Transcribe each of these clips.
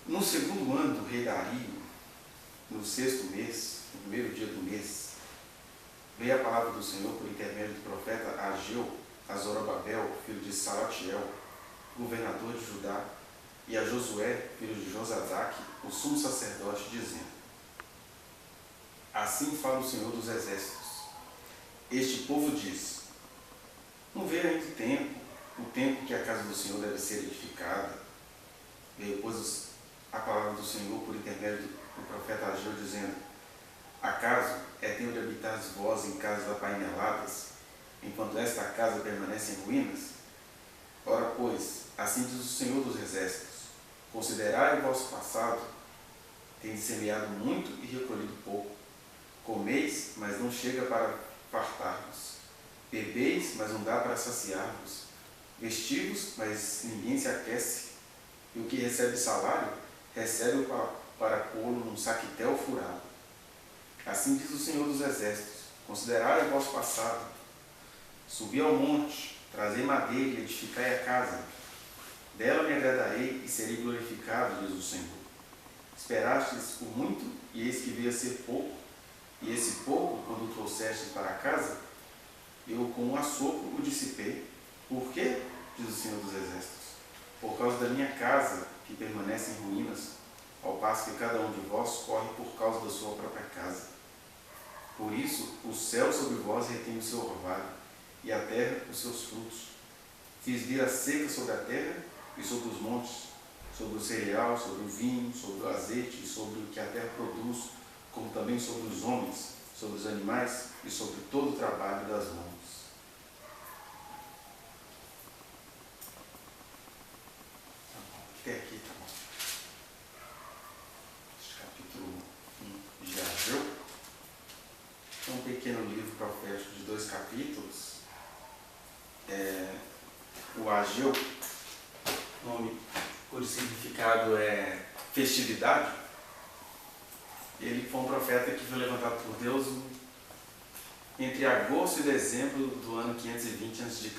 No segundo ano do rei Dario, no sexto mês, no primeiro dia do mês, veio a palavra do Senhor por intermédio do profeta Ageu a Zorobabel, filho de Salatiel, governador de Judá, e a Josué, filho de Josadaque, o sumo sacerdote, dizendo: Assim fala o Senhor dos Exércitos. Este povo diz: Não veio ainda o tempo que a casa do Senhor deve ser edificada. Veio, pois, a palavra do Senhor por intermédio do profeta Ageu, dizendo: Acaso é tempo de habitar vós em casas apaineladas, enquanto esta casa permanece em ruínas? Ora, pois, assim diz o Senhor dos Exércitos: Considerai o vosso passado, tendes semeado muito e recolhido pouco. Comeis, mas não chega para fartar-vos. Bebeis, mas não dá para saciar-vos. Vestivos, mas ninguém se aquece. E o que recebe salário, recebe para pô-lo num saquitel furado. Assim diz o Senhor dos Exércitos: Considerai o vosso passado. Subi ao monte, trazei madeira e edificai a casa. Dela me agradarei e serei glorificado, diz o Senhor. Esperastes por muito, e eis que veio a ser pouco. E esse pouco, quando o trouxestes para casa, eu com um assopro o dissipei. Por quê? Diz o Senhor dos Exércitos. Por causa da minha casa, que permanece em ruínas, ao passo que cada um de vós corre por causa da sua própria casa. Por isso, o céu sobre vós retém o seu orvalho, e a terra os seus frutos. Fiz vir a seca sobre a terra e sobre os montes, sobre o cereal, sobre o vinho, sobre o azeite e sobre o que a terra produz, como também sobre os homens, sobre os animais e sobre todo o trabalho das mãos. Até aqui, tá bom. Este capítulo 1 de Ageu é um pequeno livro profético de 2 capítulos. O Ageu, nome cujo significado é festividade, ele foi um profeta que foi levantado por Deus entre agosto e dezembro do ano 520 a.C.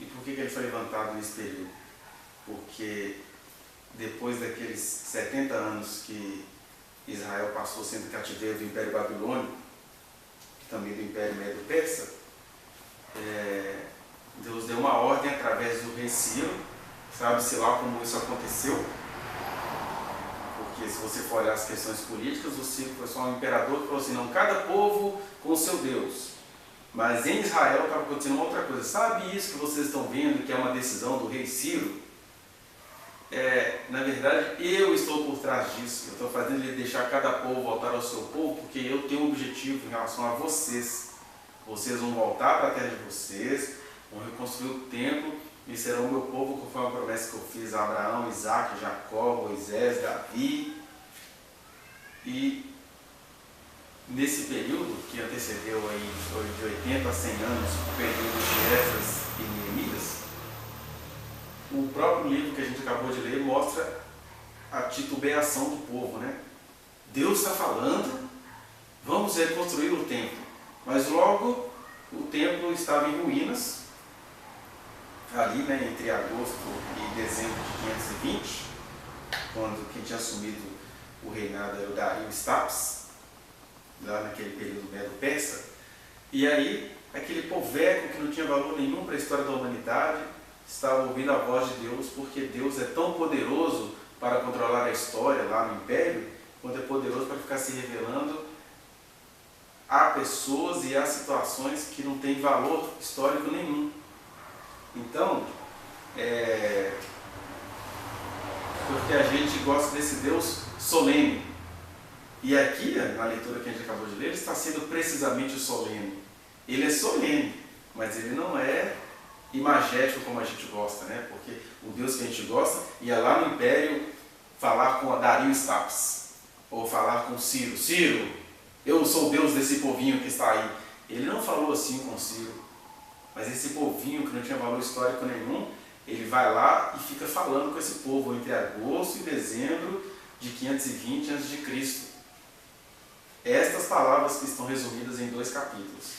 E por que ele foi levantado nesse período? Porque depois daqueles 70 anos que Israel passou sendo cativeiro do Império Babilônico, também do Império Medo-Persa, Deus deu uma ordem através do rei Ciro. Sabe-se lá como isso aconteceu, porque se você for olhar as questões políticas, o Ciro foi só um imperador que falou assim: não, cada povo com o seu Deus. Mas em Israel estava acontecendo uma outra coisa. Sabe isso que vocês estão vendo, que é uma decisão do rei Ciro? Na verdade, eu estou por trás disso. Eu estou fazendo ele deixar cada povo voltar ao seu povo, porque eu tenho um objetivo em relação a vocês. Vocês vão voltar para a terra de vocês, vão reconstruir o templo e serão o meu povo, conforme a promessa que eu fiz a Abraão, Isaac, Jacó, Moisés, Davi. E nesse período que antecedeu aí, foi de 80 a 100 anos, o período de Esdras e Neemias, o próprio livro que a gente acabou de ler mostra a titubeação do povo, né? Deus está falando, vamos reconstruir o templo. Mas logo o templo estava em ruínas, ali, né, entre agosto e dezembro de 520, quando quem tinha assumido o reinado era o Dario Staps, lá naquele período Medo-Persa. E aí, aquele poveco que não tinha valor nenhum para a história da humanidade, estava ouvindo a voz de Deus, porque Deus é tão poderoso para controlar a história lá no Império, quanto é poderoso para ficar se revelando a pessoas e a situações que não têm valor histórico nenhum. Então, porque a gente gosta desse Deus solene. E aqui, na leitura que a gente acabou de ler, ele está sendo precisamente solene. Ele é solene, mas ele não é imagético como a gente gosta, né? Porque o Deus que a gente gosta ia lá no Império falar com a Dario Staps, ou falar com Ciro. Ciro, eu sou o Deus desse povinho que está aí. Ele não falou assim com Ciro. Mas esse povinho que não tinha valor histórico nenhum, ele vai lá e fica falando com esse povo entre agosto e dezembro de 520 a.C. Estas palavras que estão resumidas em 2 capítulos.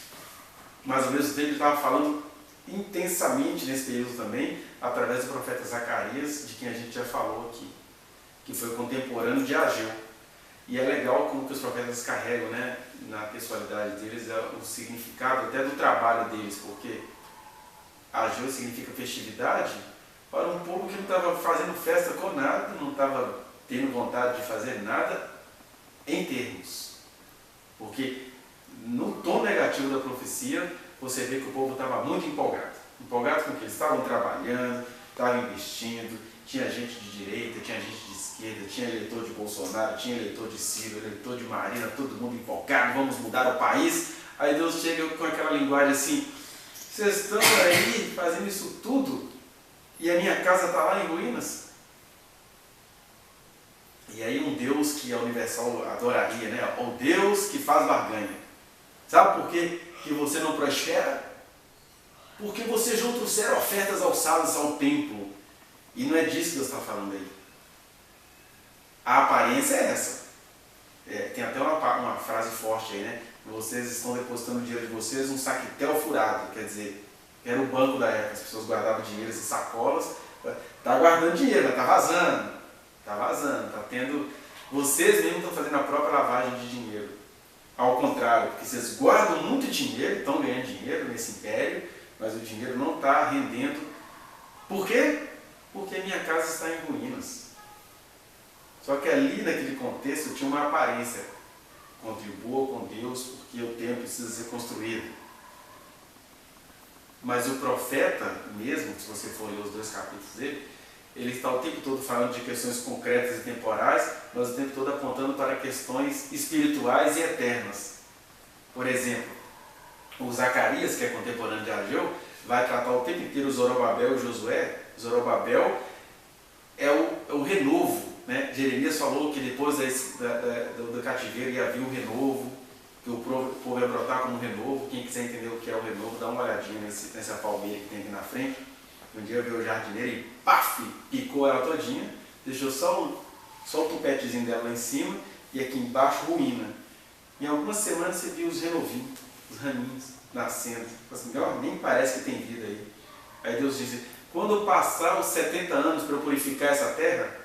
Mas ao mesmo tempo ele estava falando intensamente nesse período também, através do profeta Zacarias, de quem a gente já falou aqui. que foi contemporâneo de Ageu. E é legal como que os profetas carregam, né, na pessoalidade deles o significado até do trabalho deles, porque Ageu significa festividade para um povo que não estava fazendo festa com nada, não estava tendo vontade de fazer nada em termos. Porque no tom negativo da profecia, você vê que o povo estava muito empolgado. Empolgado com o que eles estavam trabalhando, estavam investindo, tinha gente de direita, tinha gente de esquerda, tinha eleitor de Bolsonaro, tinha eleitor de Ciro, eleitor de Marina, todo mundo empolgado, vamos mudar o país. Aí Deus chega com aquela linguagem assim, vocês estão aí fazendo isso tudo e a minha casa está lá em ruínas? E aí um Deus que a Universal adoraria, né? O Deus que faz barganha. Sabe por quê que você não prospera? Porque vocês não trouxeram ofertas alçadas ao templo. E não é disso que Deus está falando aí. A aparência é essa. Tem até uma frase forte aí, né? Vocês estão depositando o dinheiro de vocês num saquetel furado. Quer dizer, era o banco da época. As pessoas guardavam dinheiro em sacolas. Está guardando dinheiro, mas está vazando. Está vazando, está tendo... Vocês mesmos estão fazendo a própria lavagem de dinheiro. Ao contrário, porque vocês guardam muito dinheiro, estão ganhando dinheiro nesse império, mas o dinheiro não está rendendo. Por quê? Porque minha casa está em ruínas. Só que ali, naquele contexto, tinha uma aparência. Contribua com Deus, porque o templo precisa ser construído. Mas o profeta mesmo, se você for ler os 2 capítulos dele, ele está o tempo todo falando de questões concretas e temporais, mas o tempo todo apontando para questões espirituais e eternas. Por exemplo, o Zacarias, que é contemporâneo de Ageu, vai tratar o tempo inteiro Zorobabel e Josué. Zorobabel é o renovo, né? Jeremias falou que depois do cativeiro ia vir o renovo, que o povo ia brotar como renovo. Quem quiser entender o que é o renovo, dá uma olhadinha nessa palmeira que tem aqui na frente. Um dia veio o jardineiro e paf, picou ela todinha, deixou só o tupetezinho dela lá em cima e aqui embaixo ruína. Em algumas semanas você viu os renovinhos, os raminhos nascendo. Assim, nem parece que tem vida aí. Aí Deus diz, quando passar os 70 anos para eu purificar essa terra,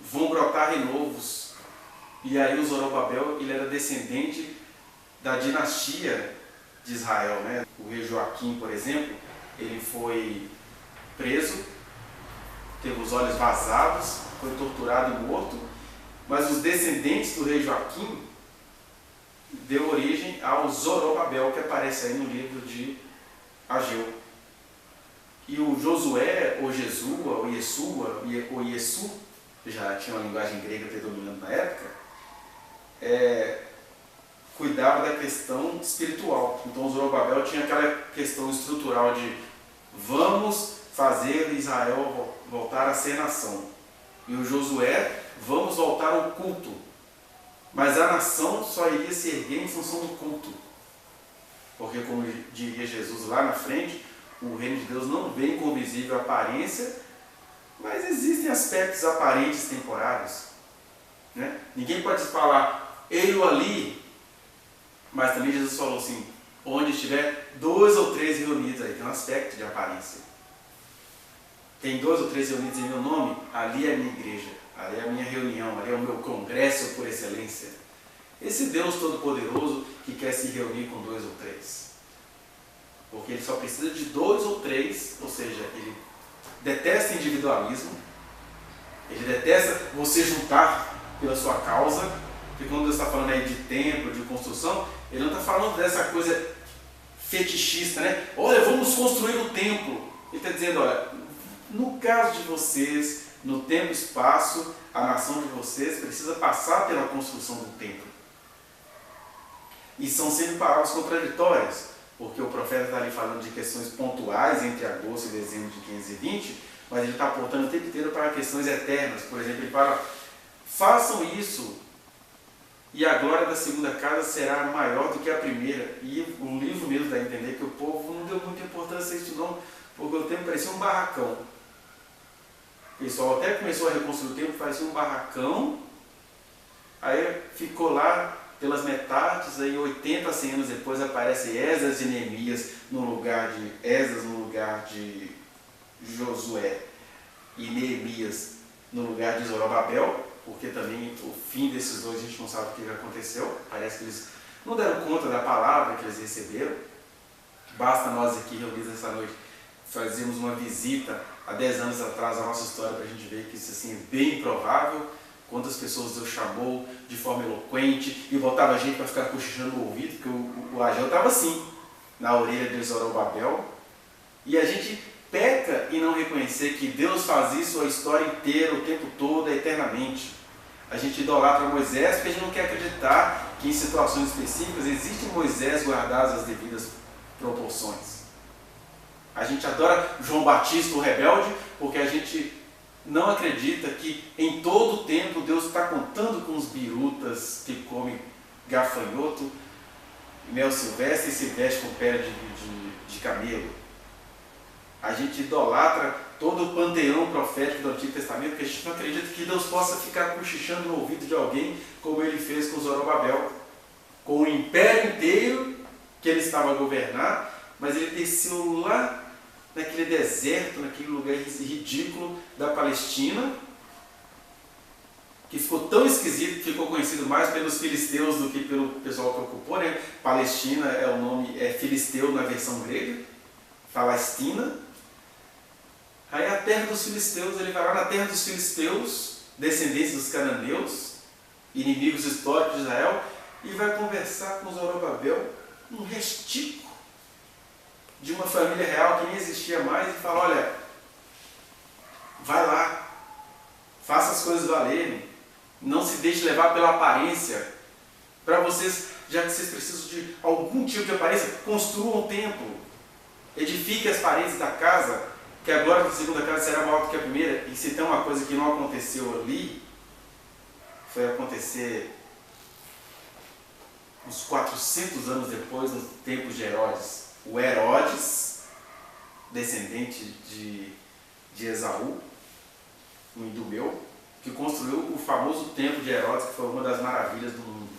vão brotar renovos. E aí o Zorobabel, ele era descendente da dinastia de Israel, né? O rei Joaquim, por exemplo, ele foi preso, teve os olhos vazados, foi torturado e morto, mas os descendentes do rei Joaquim deu origem ao Zorobabel, que aparece aí no livro de Ageu. E o Josué, ou Jesua, ou Yeshua, ou Yesu, já tinha uma linguagem grega predominante na época, cuidava da questão espiritual. Então o Zorobabel tinha aquela questão estrutural de vamos fazer Israel voltar a ser nação. E o Josué, vamos voltar ao culto. Mas a nação só iria se erguer em função do culto. Porque, como diria Jesus lá na frente, o reino de Deus não vem com visível aparência, mas existem aspectos aparentes temporários. Né? Ninguém pode falar, ele ali. Mas também Jesus falou assim, onde estiver 2 ou 3 reunidos, aí tem um aspecto de aparência. Tem 2 ou 3 reunidos em meu nome, ali é a minha igreja, ali é a minha reunião, ali é o meu congresso por excelência. Esse Deus Todo-Poderoso que quer se reunir com 2 ou 3. Porque ele só precisa de 2 ou 3, ou seja, ele detesta individualismo, ele detesta você juntar pela sua causa, porque quando Deus está falando aí de templo, de construção, ele não está falando dessa coisa fetichista, né? Olha, vamos construir um templo. Ele está dizendo, olha, no caso de vocês, no tempo e espaço, a nação de vocês precisa passar pela construção do templo. E são sempre palavras contraditórias, porque o profeta está ali falando de questões pontuais entre agosto e dezembro de 520, mas ele está apontando o tempo inteiro para questões eternas. Por exemplo, ele fala, façam isso e a glória da segunda casa será maior do que a primeira. E o livro mesmo dá a entender que o povo não deu muita importância a isso não, porque o templo parecia um barracão. O pessoal até começou a reconstruir o templo, parecia um barracão, aí ficou lá pelas metades, aí 80 a 100 anos depois aparece Esdras e Neemias no lugar de Esdras, no lugar de Josué. e Neemias no lugar de Zorobabel, porque também o fim desses dois a gente não sabe o que aconteceu. Parece que eles não deram conta da palavra que eles receberam. Basta nós aqui reunidos essa noite fazermos uma visita há 10 anos atrás à nossa história para a gente ver que isso assim, é bem improvável. Quantas pessoas Deus chamou de forma eloquente e botava a gente para ficar cochichando no ouvido, porque o Ageu estava assim, na orelha de Zorobabel. E a gente peca em não reconhecer que Deus faz isso a história inteira, o tempo todo, eternamente. A gente idolatra Moisés porque a gente não quer acreditar que em situações específicas existe Moisés guardadas as devidas proporções. A gente adora João Batista, o rebelde, porque a gente não acredita que em todo o tempo Deus está contando com os birutas que comem gafanhoto, mel silvestre e se veste com pele de camelo. A gente idolatra todo o panteão profético do Antigo Testamento, porque a gente não acredita que Deus possa ficar cochichando no ouvido de alguém, como ele fez com Zorobabel, com o império inteiro que ele estava a governar, mas ele desceu lá naquele deserto, naquele lugar ridículo da Palestina, que ficou tão esquisito que ficou conhecido mais pelos filisteus do que pelo pessoal que ocupou, né? Palestina é o nome, é filisteu na versão grega, Palestina. Aí a terra dos filisteus, ele vai lá na terra dos filisteus, descendentes dos cananeus, inimigos históricos de Israel, e vai conversar com Zorobabel, um restico de uma família real que nem existia mais, e fala, olha, vai lá, faça as coisas valerem, não se deixe levar pela aparência. Para vocês, já que vocês precisam de algum tipo de aparência, construam um templo, edifiquem as paredes da casa, que a glória da segunda casa será maior do que a primeira. E se tem uma coisa que não aconteceu ali, foi acontecer uns 400 anos depois, nos tempos de Herodes. O Herodes, descendente de Esaú, um idumeu, que construiu o famoso templo de Herodes, que foi uma das maravilhas do mundo.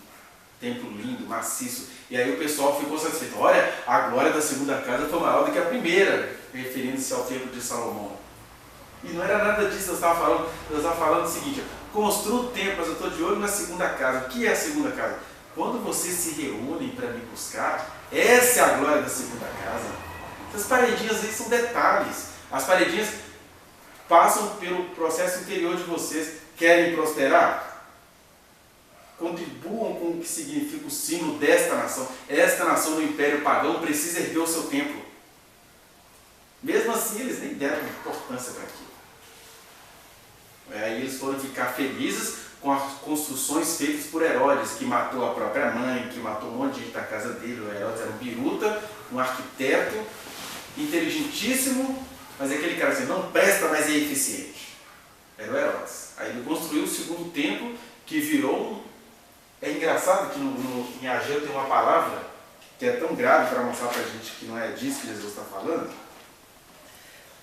Templo lindo, maciço. E aí o pessoal ficou satisfeito. Olha, a glória da segunda casa foi maior do que a primeira, referindo-se ao templo de Salomão. E não era nada disso, Deus estava falando o seguinte, construa o templo, mas eu estou de olho na segunda casa. O que é a segunda casa? Quando vocês se reúnem para me buscar, essa é a glória da segunda casa. Essas paredinhas aí são detalhes. As paredinhas passam pelo processo interior de vocês. Querem prosperar? Contribuam com o que significa o sino desta nação. Esta nação do Império Pagão precisa erguer o seu templo. Mesmo assim, eles nem deram importância para aquilo. Aí eles foram ficar felizes com as construções feitas por Herodes, que matou a própria mãe, que matou um monte de gente da casa dele. O Herodes era um biruta, um arquiteto, inteligentíssimo, mas aquele cara assim, não presta, mas é eficiente. Era o Herodes. Aí ele construiu o segundo templo, que virou É engraçado que em Ageu tem uma palavra que é tão grave para mostrar para a gente que não é disso que Jesus está falando.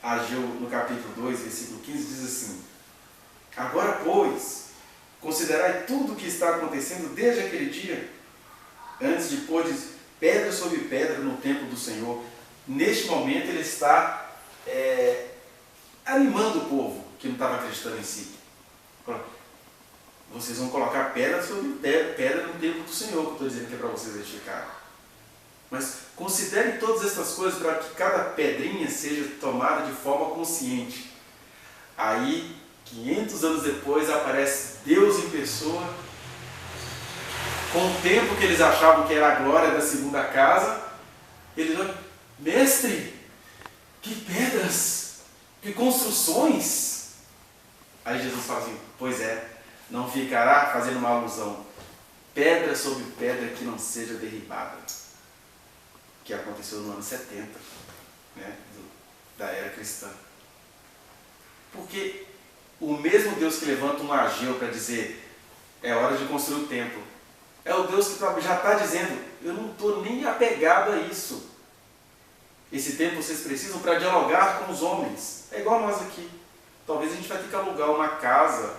Ageu, no capítulo 2, versículo 15, diz assim: agora, pois, considerai tudo o que está acontecendo desde aquele dia, antes de pôr pedra sobre pedra no templo do Senhor. Neste momento ele está animando o povo que não estava acreditando em si. Vocês vão colocar pedra sobre pedra no templo do Senhor, que eu estou dizendo que é para vocês edificarem. Mas considerem todas essas coisas para que cada pedrinha seja tomada de forma consciente. Aí, 500 anos depois, aparece Deus em pessoa, com o tempo que eles achavam que era a glória da segunda casa. Eles olham: mestre, que pedras, que construções. Aí Jesus fala assim: pois é, não ficará fazendo uma alusão, pedra sobre pedra que não seja derribada. Que aconteceu no ano 70, né, da era cristã. Porque o mesmo Deus que levanta um Ageu para dizer é hora de construir o templo, é o Deus que já está dizendo: eu não estou nem apegado a isso. Esse tempo vocês precisam para dialogar com os homens. É igual nós aqui. Talvez a gente vai ter que alugar uma casa,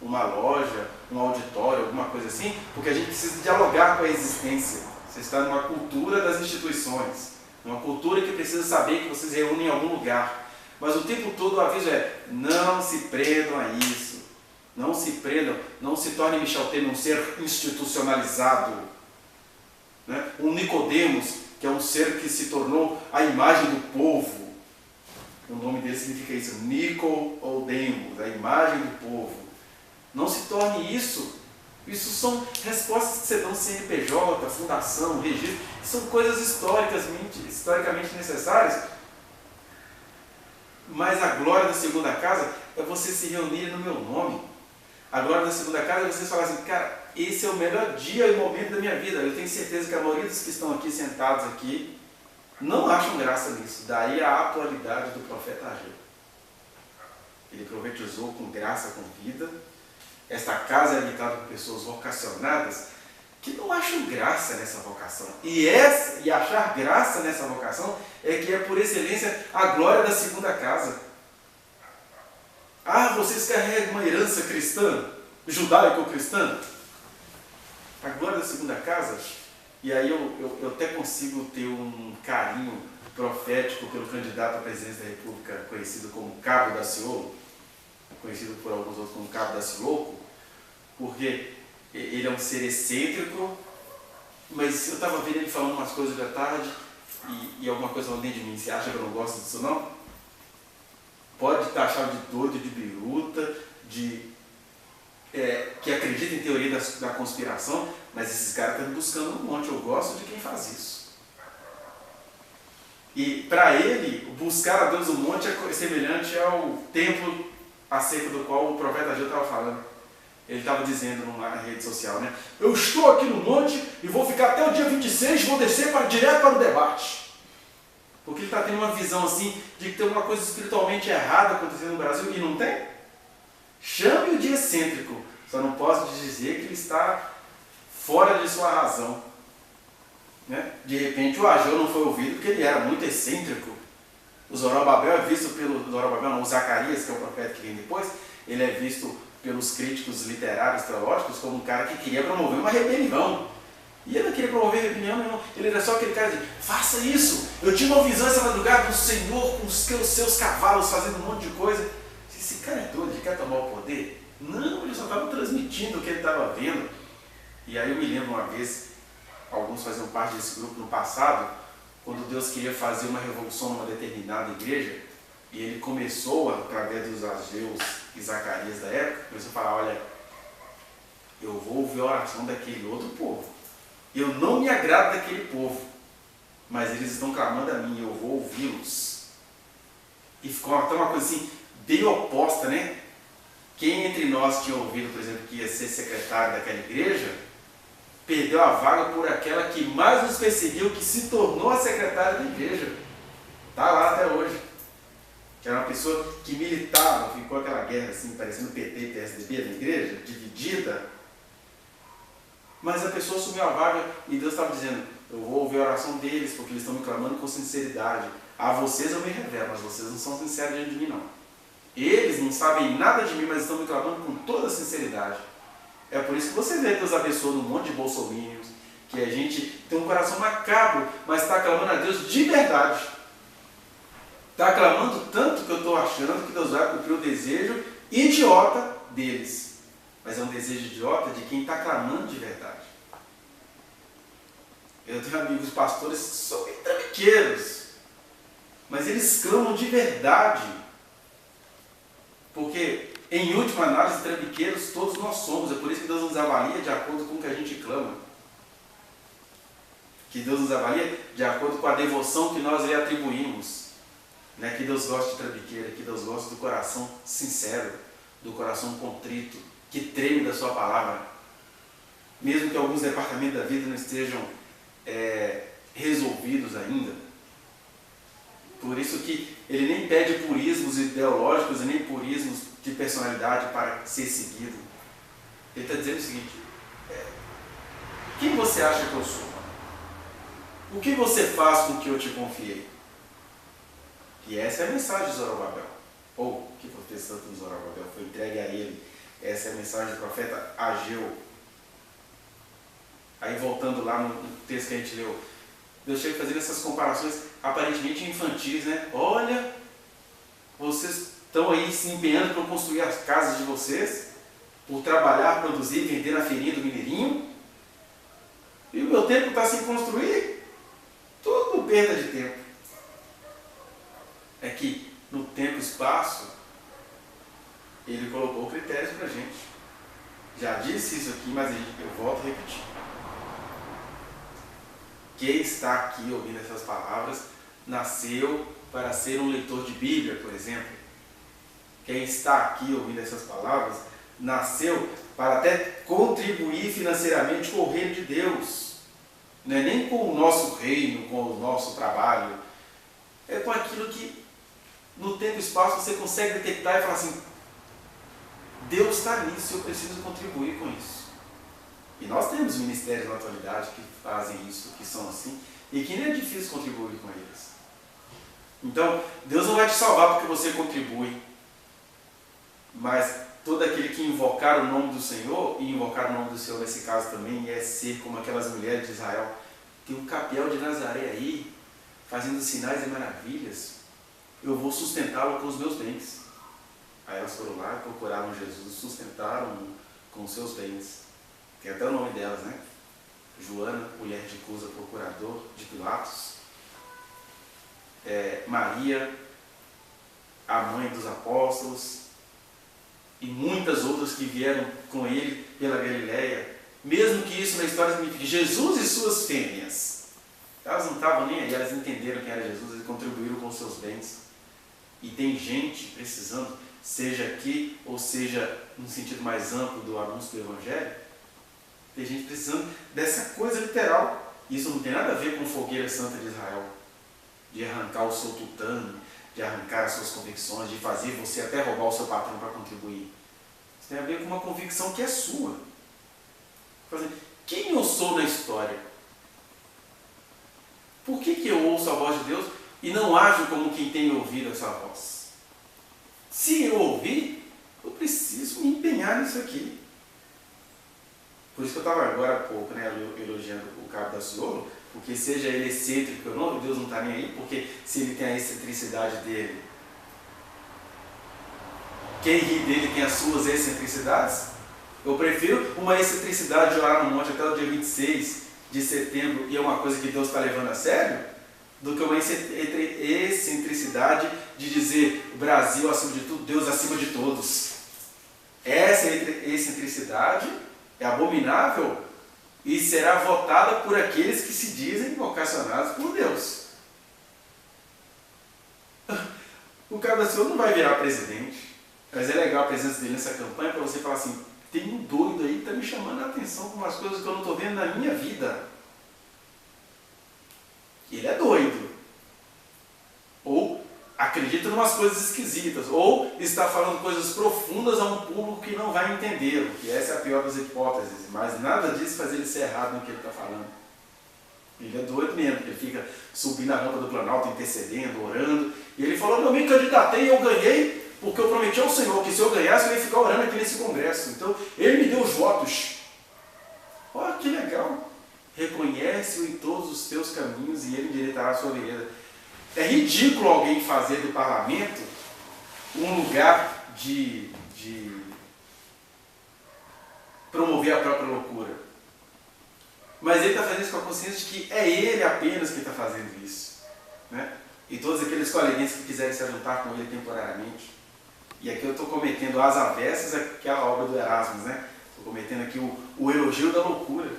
uma loja, um auditório, alguma coisa assim, porque a gente precisa dialogar com a existência. Você está numa cultura das instituições, uma cultura que precisa saber que vocês reúnem em algum lugar. Mas o tempo todo o aviso é: não se prendam a isso. Não se prendam, não se torne Michel Temer um ser institucionalizado. Né? Um Nicodemos, que é um ser que se tornou a imagem do povo. O nome dele significa isso, Nicodemos, a imagem do povo. Não se torne isso. Isso são respostas que você dá no CNPJ, fundação, registro, são coisas historicamente necessárias. Mas a glória da segunda casa é você se reunir no meu nome. A glória da segunda casa é você falar assim: cara, esse é o melhor dia e momento da minha vida. Eu tenho certeza que a maioria dos que estão aqui sentados aqui não acham graça nisso. Daí a atualidade do profeta Ageu. Ele profetizou com graça, com vida. Esta casa é habitada por pessoas vocacionadas que não acham graça nessa vocação. E achar graça nessa vocação é que é por excelência a glória da segunda casa. Ah, vocês carregam uma herança cristã, judaico-cristã? A glória da segunda casa. E aí eu até consigo ter um carinho profético pelo candidato à presidência da República, conhecido como Cabo Daciolo, conhecido por alguns outros como Cabo Daciolo, porque ele é um ser excêntrico, mas eu estava vendo ele falando umas coisas da tarde e alguma coisa falando dentro de mim. Você acha que eu não gosto disso, não? Pode estar achado de doido, de biruta, que acredita em teoria da conspiração, mas esses caras estão buscando um monte. Eu gosto de quem faz isso. E para ele, buscar a Deus um monte é semelhante ao templo acerca do qual o profeta Ageu estava falando. Ele estava dizendo numa rede social, né? Eu estou aqui no monte e vou ficar até o dia 26, vou descer direto para o debate. Porque ele está tendo uma visão assim de que tem uma coisa espiritualmente errada acontecendo no Brasil e não tem. Chame-o de excêntrico, só não posso dizer que ele está fora de sua razão. Né? De repente o Ageu não foi ouvido porque ele era muito excêntrico. O Zorobabel é visto o Zacarias, que é o profeta que vem depois, ele é visto pelos críticos literários, teológicos, como um cara que queria promover uma rebelião. E ele não queria promover rebelião, não. Ele era só aquele cara de: faça isso. Eu tinha uma visão essa madrugada do Senhor com os seus cavalos fazendo um monte de coisa. Esse cara é doido, ele quer tomar o poder? Não, ele só estava transmitindo o que ele estava vendo. E aí eu me lembro uma vez, alguns faziam parte desse grupo no passado, quando Deus queria fazer uma revolução numa determinada igreja, e ele começou, através dos Ageus e Zacarias da época, começou a falar: olha, eu vou ouvir a oração daquele outro povo. Eu não me agrado daquele povo, mas eles estão clamando a mim, eu vou ouvi-los. E ficou até uma coisa assim, bem oposta, né? Quem entre nós tinha ouvido, por exemplo, que ia ser secretário daquela igreja, perdeu a vaga por aquela que mais nos perseguiu, que se tornou a secretária da igreja. Está lá até hoje. Que era uma pessoa que militava, ficou aquela guerra assim, parecendo PT e PSDB na igreja, dividida. Mas a pessoa assumiu a vaga e Deus estava dizendo: eu vou ouvir a oração deles, porque eles estão me clamando com sinceridade. A vocês eu me revelo, mas vocês não são sinceros diante de mim, não. Eles não sabem nada de mim, mas estão me clamando com toda a sinceridade. É por isso que você vê Deus abençoando um monte de bolsominions, que a gente tem um coração macabro, mas está clamando a Deus de verdade. Está clamando tanto que eu estou achando que Deus vai cumprir o desejo idiota deles. Mas é um desejo idiota de quem está clamando de verdade. Eu tenho amigos pastores que são bem trambiqueiros, mas eles clamam de verdade. Porque, em última análise, trambiqueiros todos nós somos. É por isso que Deus nos avalia de acordo com o que a gente clama. Que Deus nos avalia de acordo com a devoção que nós lhe atribuímos. Não é que Deus gosta de trambiqueira, é que Deus gosta do coração sincero, do coração contrito, que treme da sua palavra. Mesmo que alguns departamentos da vida não estejam resolvidos ainda. Por isso que ele nem pede purismos ideológicos e nem purismos de personalidade para ser seguido. Ele está dizendo o seguinte: quem você acha que eu sou? O que você faz com o que eu te confiei? E essa é a mensagem de Zorobabel. Ou que foi santo de Zorobabel, foi entregue a ele. Essa é a mensagem do profeta Ageu. Aí voltando lá no texto que a gente leu, Deus chega fazendo essas comparações aparentemente infantis, né? Olha, Vocês estão aí se empenhando para construir as casas de vocês, por trabalhar, produzir, vender na feirinha do Mineirinho. E o meu templo está sem construir. Tudo perda de tempo. É que no tempo e espaço, ele colocou critérios para a gente. Já disse isso aqui, mas eu volto a repetir. Quem está aqui ouvindo essas palavras nasceu para ser um leitor de Bíblia, por exemplo. Quem está aqui ouvindo essas palavras nasceu para até contribuir financeiramente com o reino de Deus. Não é nem com o nosso reino, com o nosso trabalho. É com aquilo que no tempo e espaço você consegue detectar e falar assim, Deus está nisso, eu preciso contribuir com isso. E nós temos ministérios na atualidade que fazem isso, que são assim, e que nem é difícil contribuir com eles. Então, Deus não vai te salvar porque você contribui, mas todo aquele que invocar o nome do Senhor, e invocar o nome do Senhor nesse caso também é ser como aquelas mulheres de Israel, tem um Capiel de Nazaré aí, fazendo sinais e maravilhas, eu vou sustentá-lo com os meus bens. Aí elas foram lá e procuraram Jesus, sustentaram com os seus bens. Tem até o nome delas, né? Joana, mulher de Cusa, procurador de Pilatos. Maria, a mãe dos apóstolos. E muitas outras que vieram com ele pela Galileia. Mesmo que isso na história signifique Jesus e suas fêmeas. Elas não estavam nem aí, elas entenderam quem era Jesus e contribuíram com seus bens. E tem gente precisando, seja aqui ou seja no sentido mais amplo do anúncio do Evangelho, tem gente precisando dessa coisa literal. Isso não tem nada a ver com fogueira santa de Israel, de arrancar o seu tutano, de arrancar as suas convicções, de fazer você até roubar o seu patrão para contribuir. Isso tem a ver com uma convicção que é sua. Quem eu sou na história? Por que eu ouço a voz de Deus e não ajo como quem tem ouvido essa voz? Se eu ouvir, eu preciso me empenhar nisso aqui. Por isso que eu estava agora há pouco, né, elogiando o Cabo da Ciolo, porque seja ele excêntrico ou não, Deus não está nem aí, porque se ele tem a excentricidade dele, quem ri dele tem as suas excentricidades. Eu prefiro uma excentricidade de orar no monte até o dia 26 de setembro e é uma coisa que Deus está levando a sério, do que uma excentricidade de dizer Brasil acima de tudo, Deus acima de todos. Essa excentricidade é abominável e será votada por aqueles que se dizem vocacionados por Deus. O Cabo da Ciolo não vai virar presidente, mas é legal a presença dele nessa campanha para você falar assim, tem um doido aí que está me chamando a atenção com umas coisas que eu não estou vendo na minha vida. Ele é doido. Ou acredita em umas coisas esquisitas. Ou está falando coisas profundas a um público que não vai entender. Que essa é a pior das hipóteses. Mas nada disso faz ele ser errado no que ele está falando. Ele é doido mesmo. Ele fica subindo a rampa do Planalto, intercedendo, orando. E ele falou, eu me candidatei e eu ganhei porque eu prometi ao Senhor que se eu ganhasse eu ia ficar orando aqui nesse congresso. Então ele me deu os votos. Olha que legal. Reconhece-o em todos os teus caminhos e ele endireitará a sua vereda. É ridículo alguém fazer do parlamento um lugar de promover a própria loucura. Mas ele está fazendo isso com a consciência de que é ele apenas que está fazendo isso. Né? E todos aqueles coleguinhas que quiserem se juntar com ele temporariamente. E aqui eu estou cometendo as avessas aquela obra do Erasmus, né? Estou cometendo aqui o elogio da loucura.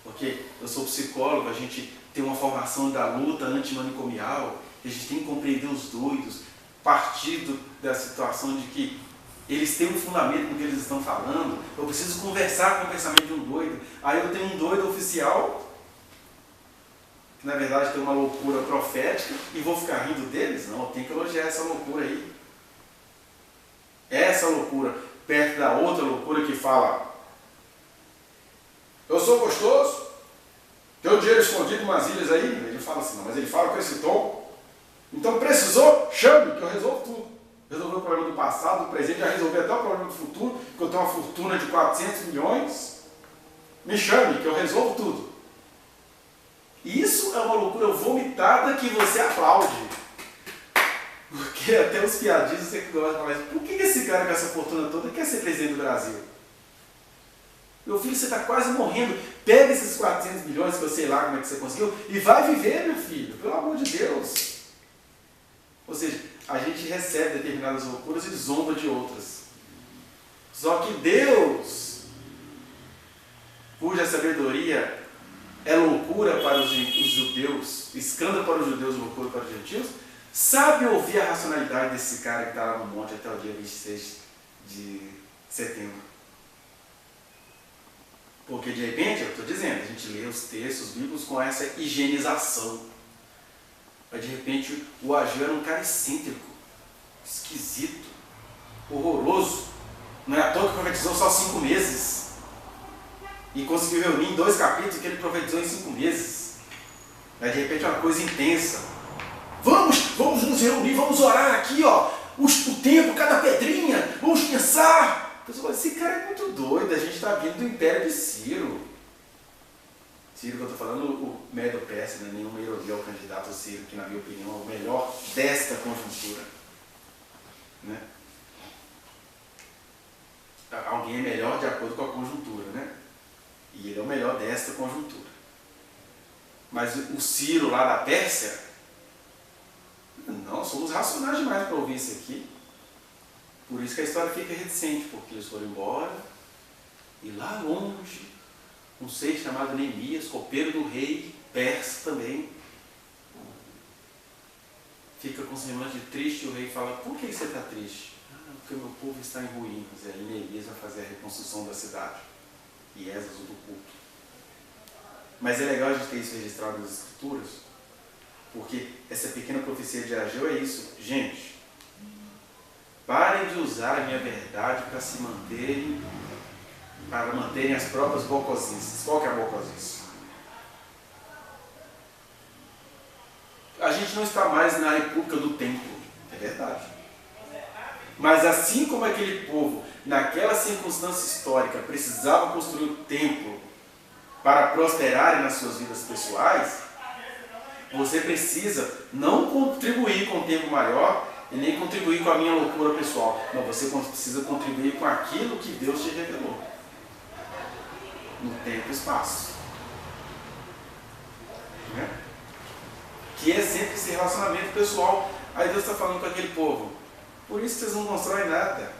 Porque eu sou psicólogo, a gente tem uma formação da luta antimanicomial, a gente tem que compreender os doidos, partindo da situação de que eles têm um fundamento no que eles estão falando. Eu preciso conversar com o pensamento de um doido. Aí eu tenho um doido oficial, que na verdade tem uma loucura profética, e vou ficar rindo deles? Não, eu tenho que elogiar essa loucura aí. Essa loucura, perto da outra loucura que fala, eu sou gostoso, tem o dinheiro escondido em umas ilhas aí. Ele fala assim, não, mas ele fala com esse tom. Então precisou, chame, que eu resolvo tudo. Resolveu o problema do passado, do presente, já resolvi até o problema do futuro, que eu tenho uma fortuna de 400 milhões. Me chame, que eu resolvo tudo. Isso é uma loucura vomitada que você aplaude. Porque que até os piadistas que gostam de falar, por que esse cara com essa fortuna toda quer ser presidente do Brasil? Meu filho, você está quase morrendo. Pega esses 400 milhões, que eu sei lá como é que você conseguiu, e vai viver, meu filho, pelo amor de Deus. Ou seja, a gente recebe determinadas loucuras e zomba de outras. Só que Deus, cuja sabedoria é loucura para os judeus, escândalo para os judeus, loucura para os gentios, sabe ouvir a racionalidade desse cara que está lá no monte até o dia 26 de setembro. Porque de repente, eu estou dizendo, a gente lê os textos bíblicos com essa higienização. Mas de repente o Ageu era um cara excêntrico, esquisito, horroroso. Não é à toa que profetizou só 5 meses. E conseguiu reunir em 2 capítulos que ele profetizou em 5 meses. Mas de repente é uma coisa intensa. Vamos nos reunir, vamos orar aqui, ó. O tempo, cada pedrinha, vamos pensar. Esse cara é muito doido, a gente está vindo do império de Ciro. Ciro que eu estou falando, o Medo-Persa, não é nenhuma ironia ao candidato Ciro, que na minha opinião é o melhor desta conjuntura. Né? Alguém é melhor de acordo com a conjuntura, né? E ele é o melhor desta conjuntura. Mas o Ciro lá da Pérsia, não, somos racionais demais para ouvir isso aqui. Por isso que a história fica reticente, porque eles foram embora, e lá longe, um ser chamado Neemias, copeiro do rei, persa também, fica com semblante triste, e o rei fala, por que você está triste? Porque o meu povo está em ruínas, e aí Neemias vai fazer a reconstrução da cidade, e Esdras o do culto. Mas é legal a gente ter isso registrado nas escrituras, porque essa pequena profecia de Ageu é isso, gente. Parem de usar a minha verdade para se manterem, para manterem as próprias bocosices. Qual que é a bocosice? A gente não está mais na república do templo, é verdade. Mas assim como aquele povo, naquela circunstância histórica, precisava construir o templo para prosperarem nas suas vidas pessoais, você precisa não contribuir com o tempo maior, e nem contribuir com a minha loucura pessoal. Não, você precisa contribuir com aquilo que Deus te revelou. No tempo e espaço. Né? Que é sempre esse relacionamento pessoal. Aí Deus está falando com aquele povo. Por isso que vocês não constroem nada.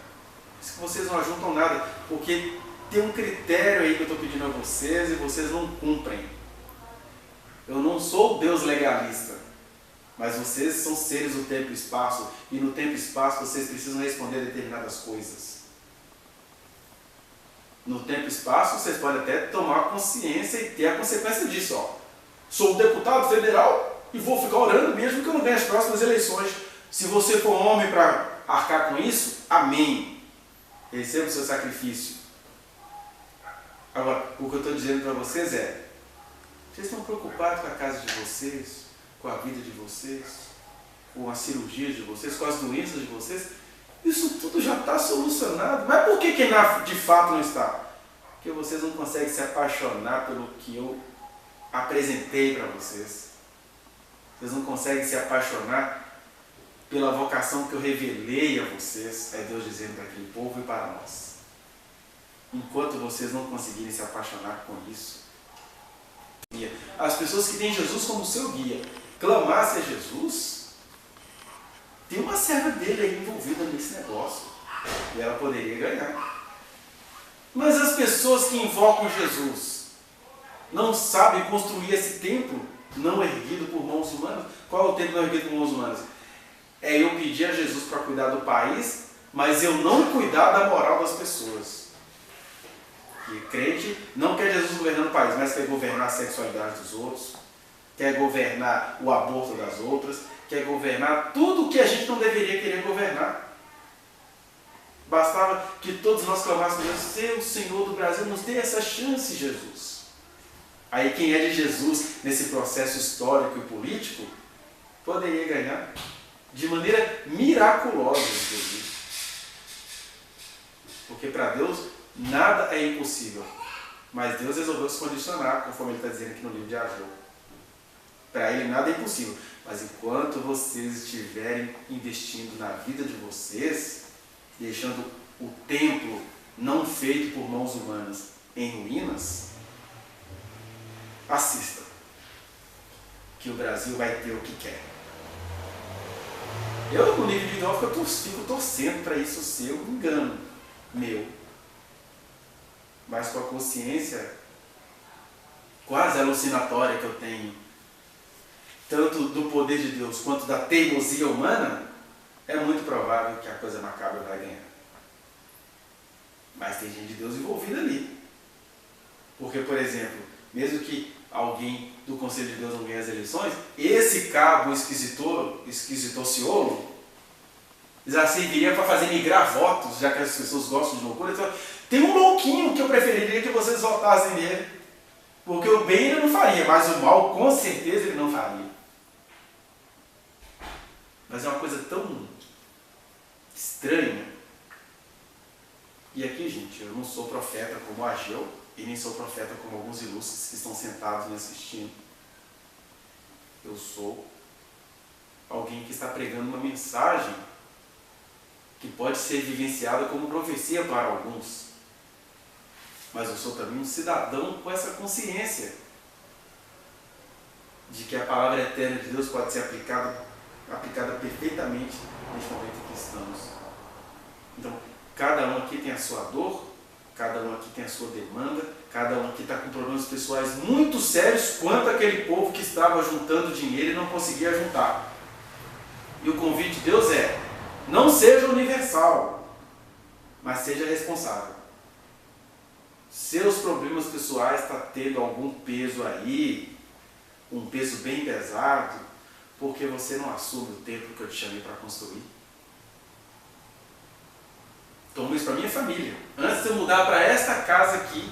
Por isso que vocês não ajuntam nada. Porque tem um critério aí que eu estou pedindo a vocês e vocês não cumprem. Eu não sou Deus legalista. Mas vocês são seres do tempo e espaço, e no tempo e espaço vocês precisam responder a determinadas coisas. No tempo e espaço vocês podem até tomar consciência e ter a consequência disso. Ó. Sou um deputado federal e vou ficar orando mesmo que eu não ganhe as próximas eleições. Se você for homem para arcar com isso, amém. Receba o seu sacrifício. Agora, o que eu estou dizendo para vocês é, vocês estão preocupados com a casa de vocês? Com a vida de vocês, com as cirurgias de vocês, com as doenças de vocês, isso tudo já está solucionado. Mas por que de fato não está? Porque vocês não conseguem se apaixonar pelo que eu apresentei para vocês. Vocês não conseguem se apaixonar pela vocação que eu revelei a vocês. É Deus dizendo para aquele povo e para nós. Enquanto vocês não conseguirem se apaixonar com isso, as pessoas que têm Jesus como seu guia, clamasse a Jesus, tem uma serva dele aí envolvida nesse negócio. E ela poderia ganhar. Mas as pessoas que invocam Jesus não sabem construir esse templo não erguido por mãos humanas. Qual é o templo não erguido por mãos humanas? É eu pedir a Jesus para cuidar do país, mas eu não cuidar da moral das pessoas. E crente não quer Jesus governando o país, mas quer governar a sexualidade dos outros, quer governar o aborto das outras, quer governar tudo o que a gente não deveria querer governar. Bastava que todos nós clamássemos a Deus, ser o Senhor do Brasil, nos dê essa chance, Jesus. Aí quem é de Jesus nesse processo histórico e político, poderia ganhar de maneira miraculosa, inclusive. Porque para Deus nada é impossível. Mas Deus resolveu se condicionar, conforme ele está dizendo aqui no livro de Ageu. Para ele nada é impossível. Mas enquanto vocês estiverem investindo na vida de vocês, deixando o templo não feito por mãos humanas em ruínas, assista, que o Brasil vai ter o que quer. Eu, no nível individual, fico torcendo para isso ser um engano meu. Mas com a consciência quase alucinatória que eu tenho, tanto do poder de Deus quanto da teimosia humana, é muito provável que a coisa macabra vai ganhar. Mas tem gente de Deus envolvida ali. Porque, por exemplo, mesmo que alguém do Conselho de Deus não ganhe as eleições, esse cabo esquisitociolo já serviria para fazer migrar votos, já que as pessoas gostam de loucura. Então, tem um louquinho que eu preferiria que vocês votassem nele. Porque o bem ele não faria, mas o mal com certeza ele não faria. Mas é uma coisa tão estranha. E aqui, gente, eu não sou profeta como Ageu e nem sou profeta como alguns ilustres que estão sentados me assistindo. Eu sou alguém que está pregando uma mensagem que pode ser vivenciada como profecia para alguns. Mas eu sou também um cidadão com essa consciência de que a palavra eterna de Deus pode ser aplicada perfeitamente neste momento em que estamos. Então, cada um aqui tem a sua dor, cada um aqui tem a sua demanda, cada um aqui está com problemas pessoais muito sérios quanto aquele povo que estava juntando dinheiro e não conseguia juntar. E o convite de Deus é: não seja universal, mas seja responsável. Seus problemas pessoais estão tendo algum peso aí, um peso bem pesado, porque você não assume o templo que eu te chamei para construir. Tomo isso para minha família. Antes de eu mudar para esta casa aqui,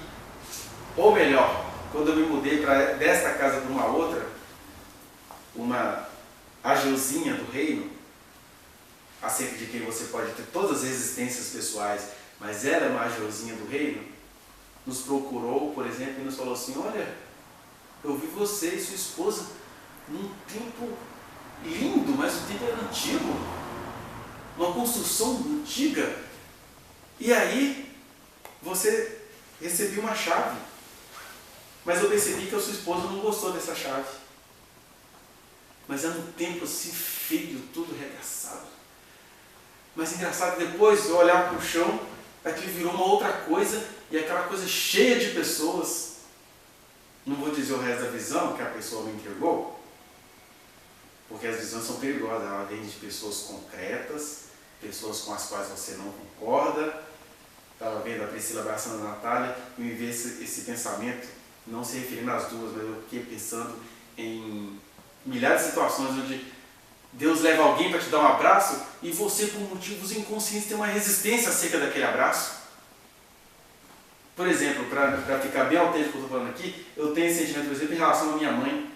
ou melhor, quando eu me mudei desta casa para uma outra, uma Ageuzinha do reino, acerca de quem você pode ter todas as resistências pessoais, mas ela é uma Ageuzinha do reino, nos procurou, por exemplo, e nos falou assim: olha, eu vi você e sua esposa num templo lindo, mas o templo era antigo, uma construção antiga, e aí você recebeu uma chave, mas eu percebi que a sua esposa não gostou dessa chave, mas era um templo assim feio, tudo regaçado. Mas engraçado, depois eu olhar para o chão, aquilo virou uma outra coisa, e aquela coisa cheia de pessoas. Não vou dizer o resto da visão que a pessoa me entregou, porque as visões são perigosas. Ela vem de pessoas concretas, pessoas com as quais você não concorda. Estava vendo a Priscila abraçando a Natália e me veio esse pensamento, não se referindo às duas, mas eu fiquei pensando em milhares de situações onde Deus leva alguém para te dar um abraço e você, por motivos inconscientes, tem uma resistência acerca daquele abraço. Por exemplo, para ficar bem autêntico que eu estou falando aqui, eu tenho esse sentimento, por exemplo, em relação à minha mãe,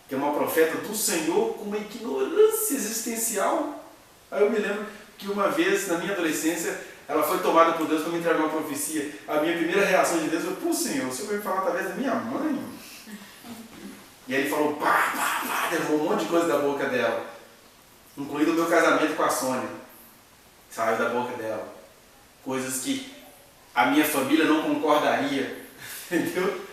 que é uma profeta do Senhor com uma ignorância existencial. Aí eu me lembro que uma vez, na minha adolescência, ela foi tomada por Deus para me entregar uma profecia. A minha primeira reação de Deus foi: pô, Senhor, o Senhor vai me falar através da minha mãe? E aí ele falou, derrubou um monte de coisa da boca dela, incluindo o meu casamento com a Sônia. Saiu da boca dela. Coisas que a minha família não concordaria. Entendeu?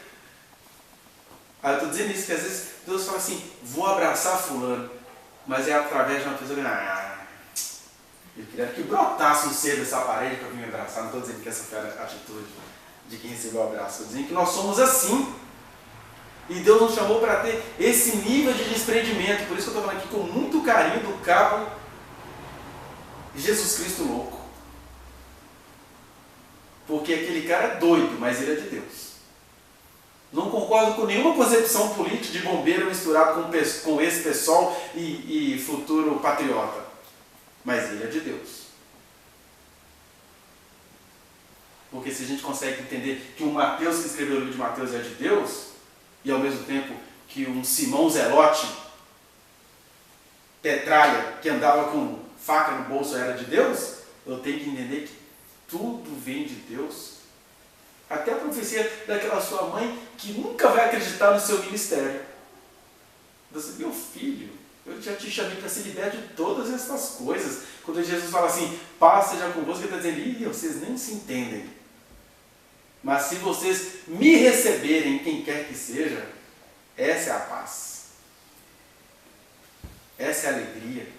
Aí eu estou dizendo isso, que às vezes Deus fala assim: vou abraçar fulano, mas é através de uma pessoa que eu queria que brotasse um ser dessa parede para vir me abraçar. Não estou dizendo que essa foi a atitude de quem recebeu o abraço. Estou dizendo que nós somos assim. E Deus nos chamou para ter esse nível de desprendimento. Por isso que eu estou falando aqui com muito carinho do cabo Jesus Cristo louco. Porque aquele cara é doido, mas ele é de Deus. Não concordo com nenhuma concepção política de bombeiro misturado com ex-pessoal e futuro patriota. Mas ele é de Deus. Porque se a gente consegue entender que o Mateus que escreveu o livro de Mateus é de Deus, e ao mesmo tempo que um Simão Zelote, petralha, que andava com faca no bolso, era de Deus, eu tenho que entender que tudo vem de Deus. Até a profecia daquela sua mãe que nunca vai acreditar no seu ministério. Você, meu filho, Eu já te chamei para se libertar de todas essas coisas. Quando Jesus fala assim, paz seja convosco, ele está dizendo, ih, vocês nem se entendem. Mas se vocês me receberem, quem quer que seja, essa é a paz. Essa é a alegria.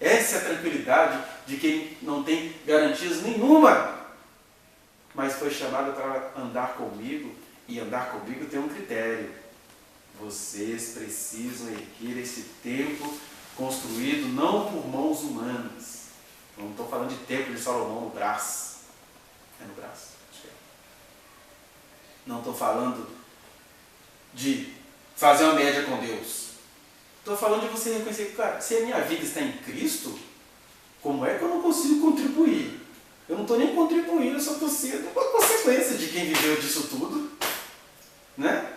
Essa é a tranquilidade de quem não tem garantias nenhuma, mas foi chamado para andar comigo, e andar comigo tem um critério. Vocês precisam erguer esse templo construído não por mãos humanas. Não estou falando de templo de Salomão no Brás. É no Brás? Acho que é. Não estou falando de fazer uma média com Deus. Estou falando de você reconhecer que, cara, se a minha vida está em Cristo, como é que eu não consigo contribuir? Eu não estou nem contribuindo, eu só estou sendo uma consequência de quem viveu disso tudo. Né?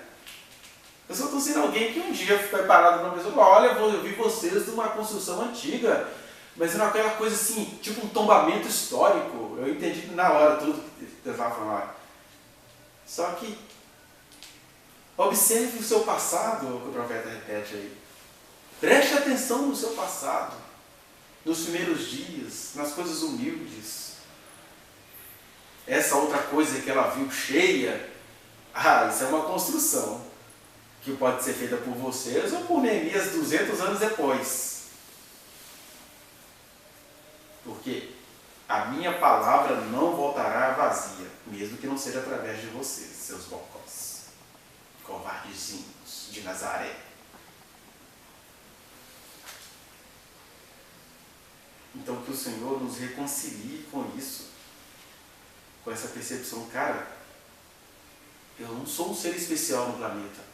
Eu só estou sendo alguém que um dia foi parado para uma pessoa, olha, eu vi vocês de uma construção antiga, mas era aquela coisa assim, tipo um tombamento histórico. Eu entendi na hora tudo que Deus estava falando. Só que observe o seu passado, que o profeta repete aí. Preste atenção no seu passado, nos primeiros dias, nas coisas humildes. Essa outra coisa que ela viu cheia, isso é uma construção que pode ser feita por vocês ou por Neemias 200 anos depois. Porque a minha palavra não voltará vazia, mesmo que não seja através de vocês, seus bocós, covardezinhos de Nazaré. Então que o Senhor nos reconcilie com isso, com essa percepção, cara, eu não sou um ser especial no planeta.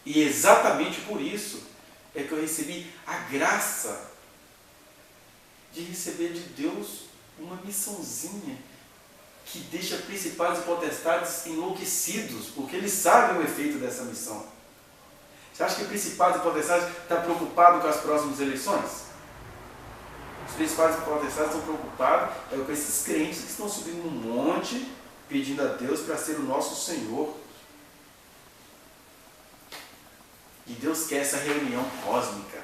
E exatamente por isso é que eu recebi a graça de receber de Deus uma missãozinha que deixa principais e potestades enlouquecidos, porque eles sabem o efeito dessa missão. Você acha que principais e potestades estão preocupados com as próximas eleições? Os principais e potestades estão preocupados com esses crentes que estão subindo no monte, pedindo a Deus para ser o nosso Senhor. E Deus quer essa reunião cósmica,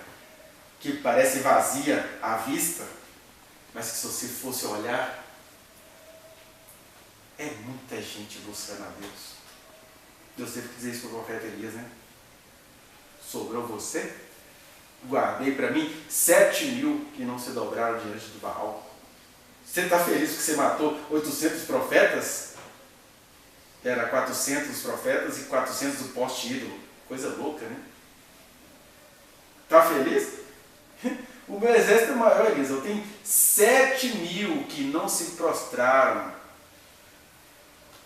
que parece vazia à vista, mas que se você fosse olhar, é muita gente buscando a Deus. Deus teve que dizer isso para o profeta Elias, né? Sobrou você? Guardei para mim 7.000 que não se dobraram diante do Baal. Você está feliz que você matou 800 profetas? Era 400 profetas e 400 do poste ídolo. Coisa louca, né? Está feliz? O meu exército é maior, Elias. Eu tenho 7.000 que não se prostraram.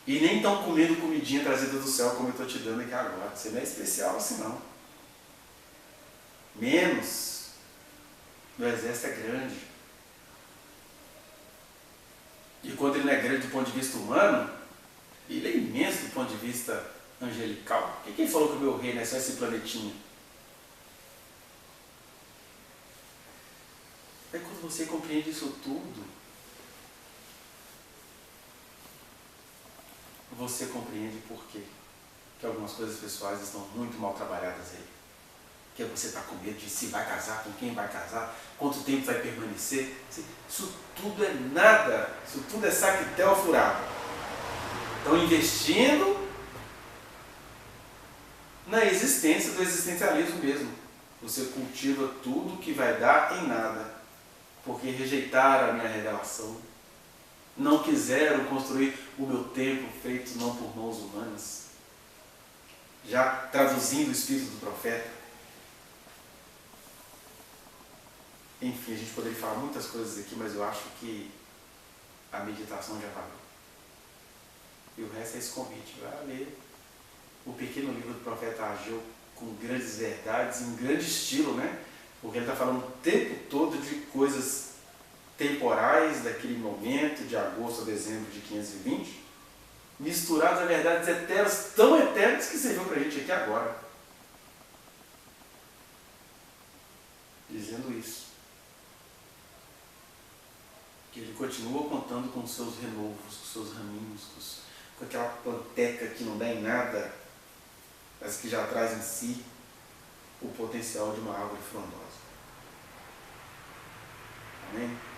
E nem estão comendo comidinha trazida do céu como eu estou te dando aqui agora. Você não é especial assim não. Menos. Meu exército é grande. E quando ele não é grande do ponto de vista humano, ele é imenso do ponto de vista angelical. Quem falou que o meu reino é só esse planetinha? Aí quando você compreende isso tudo, você compreende por quê que algumas coisas pessoais estão muito mal trabalhadas aí. Que você está com medo de se vai casar, com quem vai casar, quanto tempo vai permanecer. Isso tudo é nada, isso tudo é saquetel furado. Estão investindo na existência do existencialismo mesmo. Você cultiva tudo que vai dar em nada, porque rejeitaram a minha revelação. Não quiseram construir o meu templo feito não por mãos humanas. Já traduzindo o espírito do profeta. Enfim, a gente poderia falar muitas coisas aqui, mas eu acho que a meditação já valeu. E o resto é esse convite. Vai ler o pequeno livro do profeta Ageu com grandes verdades, em grande estilo, né? Porque ele está falando o tempo todo de coisas temporais daquele momento, de agosto a dezembro de 520, misturadas a verdades eternas, tão eternas que serviu para a gente aqui agora. Dizendo isso. Que ele continua contando com os seus renovos, com os seus raminhos, com aquela planteca que não dá em nada, mas que já traz em si o potencial de uma árvore frondosa. Amém?